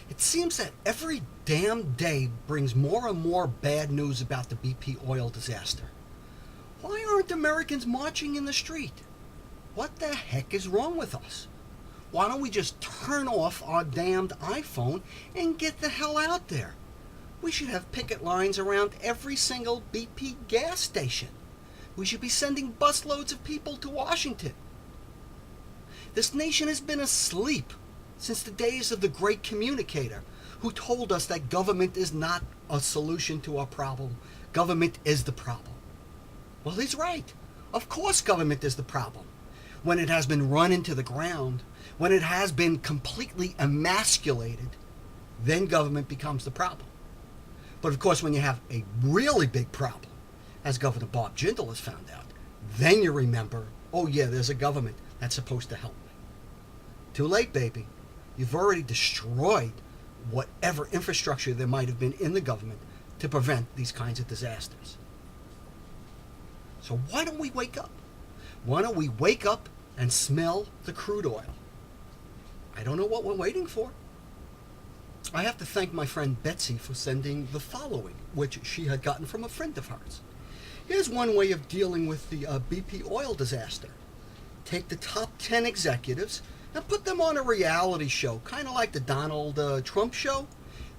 It seems that every damn day brings more and more bad news about the BP oil disaster. Why aren't Americans marching in the street? What the heck is wrong with us? Why don't we just turn off our damned iPhone and get the hell out there? We should have picket lines around every single BP gas station. We should be sending busloads of people to Washington. This nation has been asleep since the days of the great communicator who told us that government is not a solution to our problem. Government is the problem. Well, he's right. Of course government is the problem. When it has been run into the ground, when it has been completely emasculated, then government becomes the problem. But of course, when you have a really big problem, as Governor Bob Jindal has found out, then you remember, oh yeah, there's a government that's supposed to help me. Too late, baby. You've already destroyed whatever infrastructure there might have been in the government to prevent these kinds of disasters. So why don't we wake up? Why don't we wake up and smell the crude oil? I don't know what we're waiting for. I have to thank my friend Betsy for sending the following, which she had gotten from a friend of hers. Here's one way of dealing with the BP oil disaster. Take the top 10 executives and put them on a reality show, kind of like the Donald Trump show.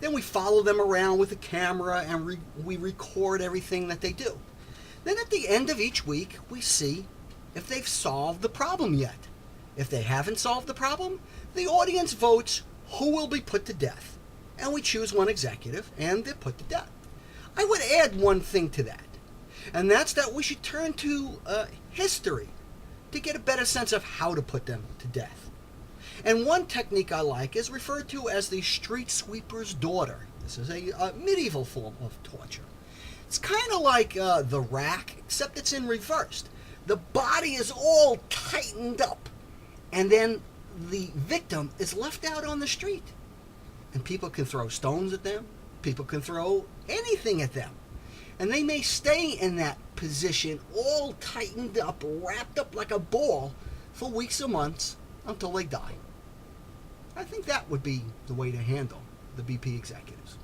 Then we follow them around with a camera and we record everything that they do. Then at the end of each week, we see if they've solved the problem yet. If they haven't solved the problem, the audience votes who will be put to death. And we choose one executive, and they're put to death. I would add one thing to that, and that's that we should turn to history to get a better sense of how to put them to death. And one technique I like is referred to as the street sweeper's daughter. This is a medieval form of torture. It's kind of like the rack, except it's in reverse. The body is all tightened up, and then the victim is left out on the street. And people can throw stones at them. People can throw anything at them. And they may stay in that position all tightened up, wrapped up like a ball for weeks or months until they die. I think that would be the way to handle the BP executives.